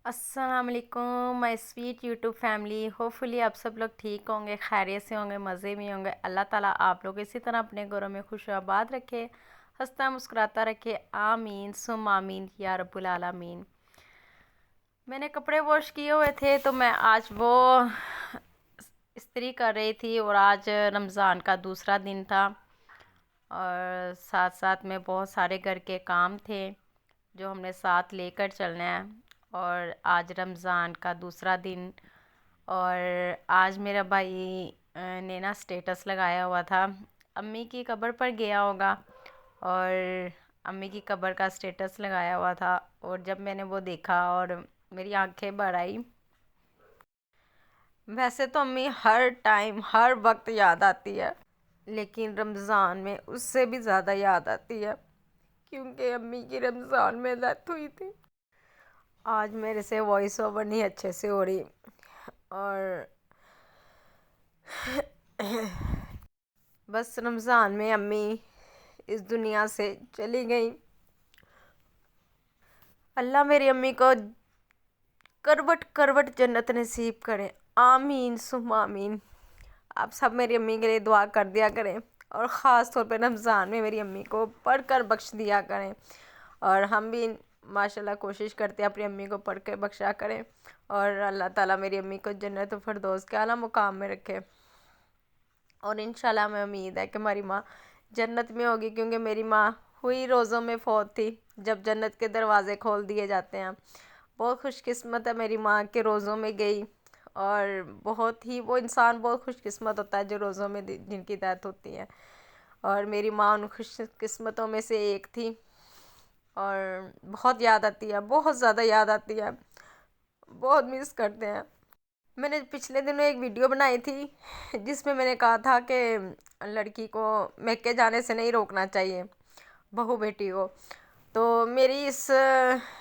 अस्सलाम वालेकुम my sweet YouTube family. Hopefully आप सब लोग ठीक होंगे, खैरियत से होंगे, मज़े में होंगे। अल्लाह ताला आप लोग इसी तरह अपने घरों में खुश आबाद रखे, हंसता मुस्कुराता रखे। आमीन सुम आमीन या रब्बुल आलमीन। मैंने कपड़े वॉश किए हुए थे तो मैं आज वो इस्त्री कर रही थी और आज रमज़ान का दूसरा दिन था और साथ साथ में बहुत सारे घर के काम थे जो हमने साथ लेकर चलना है। और आज रमज़ान का दूसरा दिन और आज मेरा भाई ने ना स्टेटस लगाया हुआ था, अम्मी की कब्र पर गया होगा और अम्मी की कब्र का स्टेटस लगाया हुआ था। और जब मैंने वो देखा और मेरी आंखें भर आई। वैसे तो अम्मी हर टाइम हर वक्त याद आती है, लेकिन रमज़ान में उससे भी ज़्यादा याद आती है क्योंकि अम्मी की रमज़ान में डेथ हुई थी। आज मेरे से वॉइस ओवर नहीं अच्छे से हो रही और बस रमज़ान में अम्मी इस दुनिया से चली गई। अल्लाह मेरी अम्मी को करवट करवट जन्नत नसीब करें। आमीन सुम आमीन। आप सब मेरी अम्मी के लिए दुआ कर दिया करें और ख़ास तौर पर रमज़ान में मेरी अम्मी को पढ़ कर बख्श दिया करें। और हम भी माशाल्लाह कोशिश करते हैं अपनी अम्मी को पढ़ के बख्शा करें और अल्लाह ताला मेरी अम्मी को जन्नत फ़िरदौस के आला मुकाम में रखे। और इंशाल्लाह मैं उम्मीद है कि हमारी माँ जन्नत में होगी क्योंकि मेरी माँ हुई रोज़ों में फ़ौत थी जब जन्नत के दरवाज़े खोल दिए जाते हैं। बहुत खुशकिस्मत है मेरी माँ के रोज़ों में गई और बहुत ही वो इंसान बहुत खुशकिस्मत होता है जो रोज़ों में जिनकी डेथ होती है। और मेरी माँ उन खुशकिस्मतों में से एक थी और बहुत याद आती है, बहुत ज़्यादा याद आती है, बहुत मिस करते हैं। मैंने पिछले दिनों एक वीडियो बनाई थी जिसमें मैंने कहा था कि लड़की को मैके जाने से नहीं रोकना चाहिए, बहू बेटी को। तो मेरी इस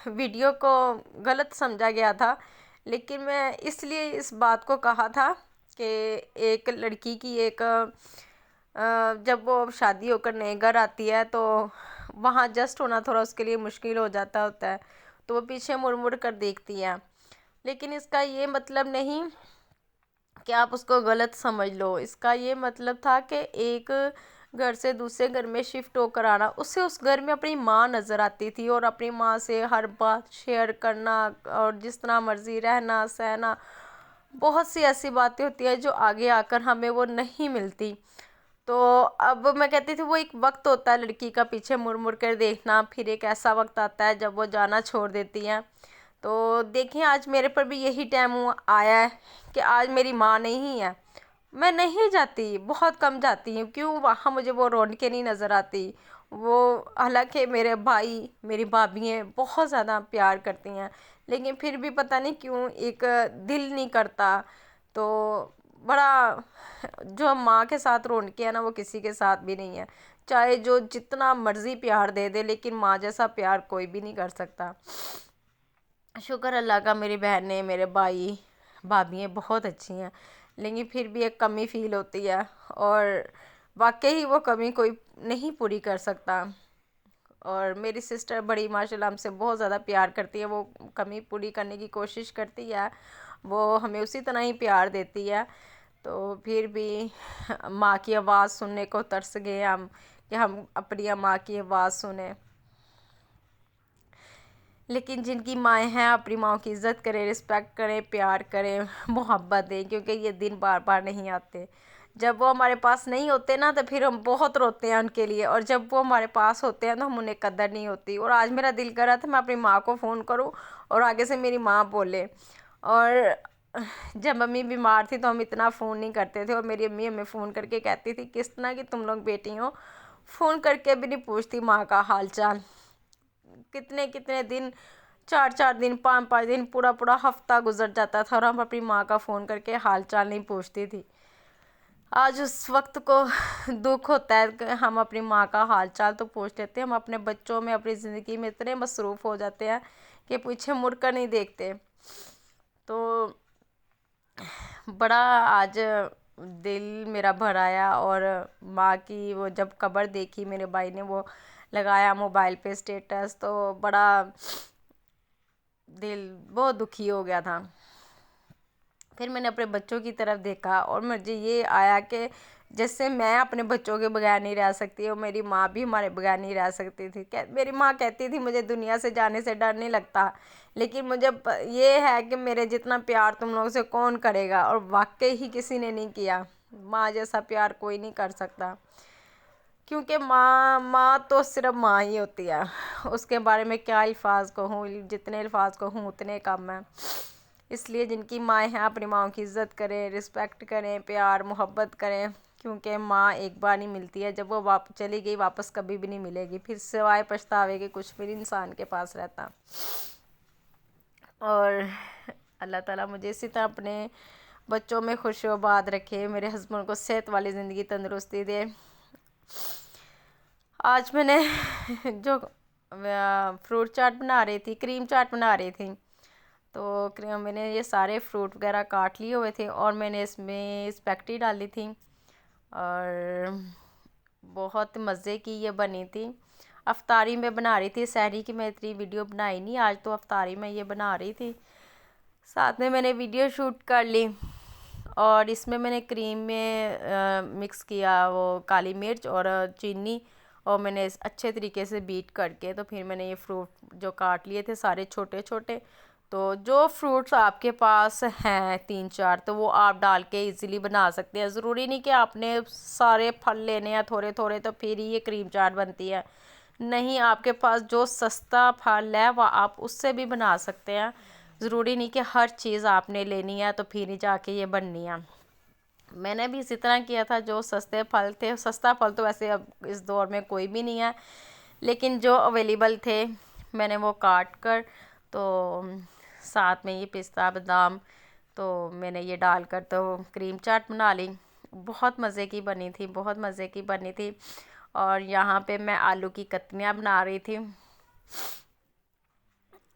वीडियो को गलत समझा गया था, लेकिन मैं इसलिए इस बात को कहा था कि एक लड़की की एक जब वो शादी होकर नए घर आती है तो वहाँ जस्ट होना थोड़ा उसके लिए मुश्किल हो जाता होता है, तो वो पीछे मुड़ मुड़ कर देखती है। लेकिन इसका ये मतलब नहीं कि आप उसको गलत समझ लो। इसका ये मतलब था कि एक घर से दूसरे घर में शिफ्ट होकर आना, उससे उस घर में अपनी माँ नज़र आती थी और अपनी माँ से हर बात शेयर करना और जिस तरह मर्ज़ी रहना सहना। बहुत सी ऐसी बातें होती हैं जो आगे आकर हमें वो नहीं मिलती। तो अब मैं कहती थी वो एक वक्त होता है लड़की का पीछे मुड़ मुड़ कर देखना, फिर एक ऐसा वक्त आता है जब वो जाना छोड़ देती हैं। तो देखिए आज मेरे पर भी यही टाइम आया है कि आज मेरी माँ नहीं है। मैं नहीं जाती, बहुत कम जाती हूँ। क्यों? वहाँ मुझे वो रौनकें नहीं नज़र आती। वो हालांकि मेरे भाई मेरी भाभियाँ बहुत ज़्यादा प्यार करती हैं, लेकिन फिर भी पता नहीं क्यों एक दिल नहीं करता। तो बड़ा जो माँ के साथ रौनकें है ना वो किसी के साथ भी नहीं है। चाहे जो जितना मर्ज़ी प्यार दे दे लेकिन माँ जैसा प्यार कोई भी नहीं कर सकता। शुक्र अल्लाह का मेरी बहनें मेरे भाई भाभियाँ बहुत अच्छी हैं, लेकिन फिर भी एक कमी फ़ील होती है और वाकई ही वो कमी कोई नहीं पूरी कर सकता। और मेरी सिस्टर बड़ी माशाल्लाह हमसे बहुत ज़्यादा प्यार करती है, वो कमी पूरी करने की कोशिश करती है, वो हमें उसी तरह ही प्यार देती है। तो फिर भी माँ की आवाज़ सुनने को तरस गए हम कि हम अपनी माँ की आवाज़ सुने। लेकिन जिनकी माएँ हैं अपनी माँ की इज़्ज़त करें, रिस्पेक्ट करें, प्यार करें, मोहब्बत दें, क्योंकि ये दिन बार बार नहीं आते। जब वो हमारे पास नहीं होते ना तो फिर हम बहुत रोते हैं उनके लिए, और जब वो हमारे पास होते हैं तो हम उन्हें कदर नहीं होती। और आज मेरा दिल कर रहा था मैं अपनी माँ को फ़ोन करूँ और आगे से मेरी माँ बोले। और जब मम्मी बीमार थी तो हम इतना फ़ोन नहीं करते थे और मेरी अम्मी हमें फ़ोन करके कहती थी किस तरह की तुम लोग बेटी हो, फ़ोन करके भी नहीं पूछती माँ का हाल चाल। कितने कितने दिन, 4 4 दिन, 5 5 दिन, पूरा पूरा हफ्ता गुजर जाता था और हम अपनी माँ का फ़ोन करके हाल चाल नहीं पूछती थी। आज उस वक्त को दुख होता है कि हम अपनी माँ का हाल चाल तो पूछ लेते हैं, हम अपने बच्चों में अपनी ज़िंदगी में इतने मसरूफ़ हो जाते हैं कि पीछे मुड़ कर नहीं देखते। तो बड़ा आज दिल मेरा भर आया। और माँ की वो जब कब्र देखी, मेरे भाई ने वो लगाया मोबाइल पे स्टेटस, तो बड़ा दिल बहुत दुखी हो गया था। फिर मैंने अपने बच्चों की तरफ देखा और मुझे ये आया कि जैसे मैं अपने बच्चों के बगैर नहीं रह सकती और मेरी माँ भी हमारे बगैर नहीं रह सकती थी। मेरी माँ कहती थी मुझे दुनिया से जाने से डर नहीं लगता, लेकिन मुझे ये है कि मेरे जितना प्यार तुम लोगों से कौन करेगा, और वाकई ही किसी ने नहीं किया। माँ जैसा प्यार कोई नहीं कर सकता, क्योंकि माँ माँ तो सिर्फ माँ ही होती है। उसके बारे में क्या अल्फाज कहूँ, जितने अल्फाज कहूँ उतने कम हैं। इसलिए जिनकी माएँ हैं अपनी माँओं की इज़्ज़त करें, रिस्पेक्ट करें, प्यार मोहब्बत करें, क्योंकि माँ एक बार नहीं मिलती है। जब वो चली गई वापस कभी भी नहीं मिलेगी, फिर सिवाय पछतावे के कुछ भी इंसान के पास रहता। और अल्लाह ताला मुझे इसी तरह अपने बच्चों में खुश आबाद रखे, मेरे हस्बैंड को सेहत वाली ज़िंदगी तंदुरुस्ती दे। आज मैंने जो फ्रूट चाट बना रही थी, क्रीम चाट बना रही थी, तो मैंने ये सारे फ्रूट वगैरह काट लिए हुए थे और मैंने इसमें स्पेगेटी डाली थी और बहुत मज़े की ये बनी थी। अफ्तारी में बना रही थी, सहरी की मैं इतनी वीडियो बनाई नहीं, आज तो अफ्तारी में ये बना रही थी। साथ में मैंने वीडियो शूट कर ली और इसमें मैंने क्रीम में मिक्स किया वो काली मिर्च और चीनी, और मैंने अच्छे तरीके से बीट करके तो फिर मैंने ये फ्रूट जो काट लिए थे सारे छोटे छोटे, तो जो फ्रूट्स आपके पास हैं 3-4 तो वो आप डाल के इजीली बना सकते हैं। ज़रूरी नहीं कि आपने सारे फल लेने हैं थोड़े थोड़े तो फिर ही ये क्रीम चाट बनती है। नहीं, आपके पास जो सस्ता फल है वह आप उससे भी बना सकते हैं। ज़रूरी नहीं कि हर चीज़ आपने लेनी है तो फिर ही जाके ये बननी है। मैंने भी इसी तरह किया था, जो सस्ते फल थे, सस्ता फल तो वैसे अब इस दौर में कोई भी नहीं है, लेकिन जो अवेलेबल थे मैंने वो काट कर, तो साथ में ये पिस्ता बादाम तो मैंने ये डालकर तो क्रीम चाट बना ली। बहुत मज़े की बनी थी, बहुत मज़े की बनी थी। और यहाँ पे मैं आलू की कतलियाँ बना रही थी।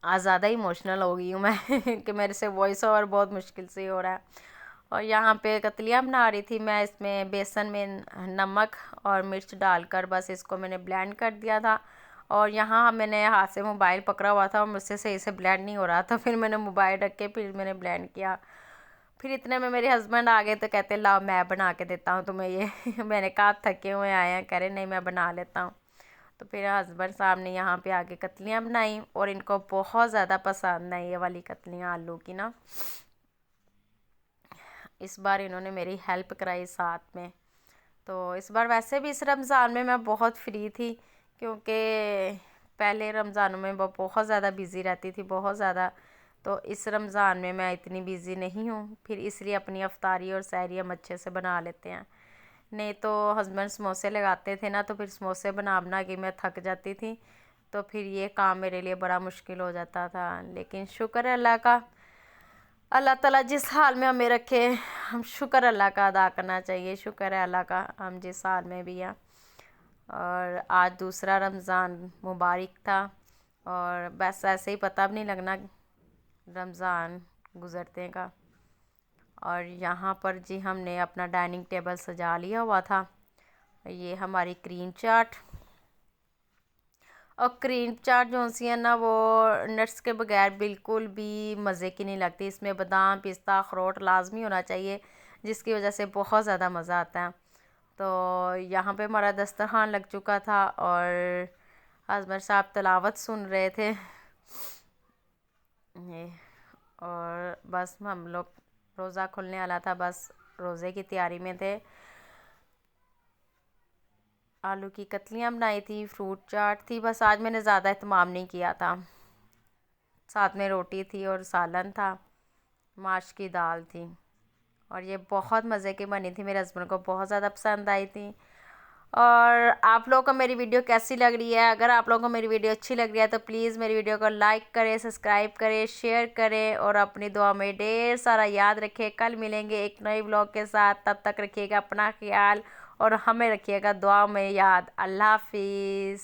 आज ज़्यादा इमोशनल हो गई हूँ मैं कि मेरे से वॉइस ओवर बहुत मुश्किल से हो रहा है। और यहाँ पे कतलियाँ बना रही थी मैं, इसमें बेसन में नमक और मिर्च डालकर बस इसको मैंने ब्लेंड कर दिया था। और यहाँ मैंने हाथ से मोबाइल पकड़ा हुआ था और मुझसे सही से ब्लेंड नहीं हो रहा था, फिर मैंने मोबाइल रख के फिर मैंने ब्लेंड किया। फिर इतने में मेरे हस्बैंड आ गए तो कहते लाओ मैं बना के देता हूँ तुम्हें ये मैंने कहा थके हुए आए हैं, कह रहे नहीं मैं बना लेता हूँ। तो फिर हस्बैंड साहब ने यहाँ पे आके कतलियाँ बनाई और इनको बहुत ज़्यादा पसंद आई ये वाली कतलियाँ आलू की ना। इस बार इन्होंने मेरी हेल्प कराई साथ में। तो इस बार वैसे भी इस रमज़ान में मैं बहुत फ्री थी, क्योंकि पहले रमज़ानों में मैं बहुत ज़्यादा बिज़ी रहती थी, बहुत ज़्यादा। तो इस रमज़ान में मैं इतनी बिज़ी नहीं हूँ, फिर इसलिए अपनी अफ्तारी और सहरी हम अच्छे से बना लेते हैं। नहीं तो हस्बैंड समोसे लगाते थे ना, तो फिर समोसे बना बना के मैं थक जाती थी, तो फिर ये काम मेरे लिए बड़ा मुश्किल हो जाता था। लेकिन शुक्र है अल्लाह का, अल्लाह ताला जिस हाल में हमें रखे हम शुक्र अल्लाह का अदा करना चाहिए। शुक्र है अल्लाह का हम जिस हाल में भी हैं। और आज दूसरा रमज़ान मुबारक था और बस ऐसे ही पता भी नहीं लगना रमज़ान गुज़रते का। और यहाँ पर जी हमने अपना डाइनिंग टेबल सजा लिया हुआ था। ये हमारी क्रीम चाट, और क्रीम चाट जो सी है ना वो नट्स के बगैर बिल्कुल भी मज़े की नहीं लगती। इसमें बादाम पिस्ता अखरोट लाजमी होना चाहिए, जिसकी वजह से बहुत ज़्यादा मज़ा आता है। तो यहाँ पे हमारा दस्तरखान लग चुका था और हस्बैंड साहब तिलावत सुन रहे थे ये, और बस हम लोग रोज़ा खुलने वाला था, बस रोज़े की तैयारी में थे। आलू की कतलियाँ बनाई थी, फ्रूट चाट थी, बस आज मैंने ज़्यादा इत्माम नहीं किया था। साथ में रोटी थी और सालन था, माश की दाल थी, और ये बहुत मज़े की बनी थी, मेरे हस्बैंड को बहुत ज़्यादा पसंद आई थी। और आप लोगों को मेरी वीडियो कैसी लग रही है? अगर आप लोगों को मेरी वीडियो अच्छी लग रही है तो प्लीज़ मेरी वीडियो को लाइक करें, सब्सक्राइब करें, शेयर करें और अपनी दुआ में ढेर सारा याद रखें। कल मिलेंगे एक नए व्लॉग के साथ, तब तक रखिएगा अपना ख्याल और हमें रखिएगा दुआ में याद। अल्लाह हाफिज़।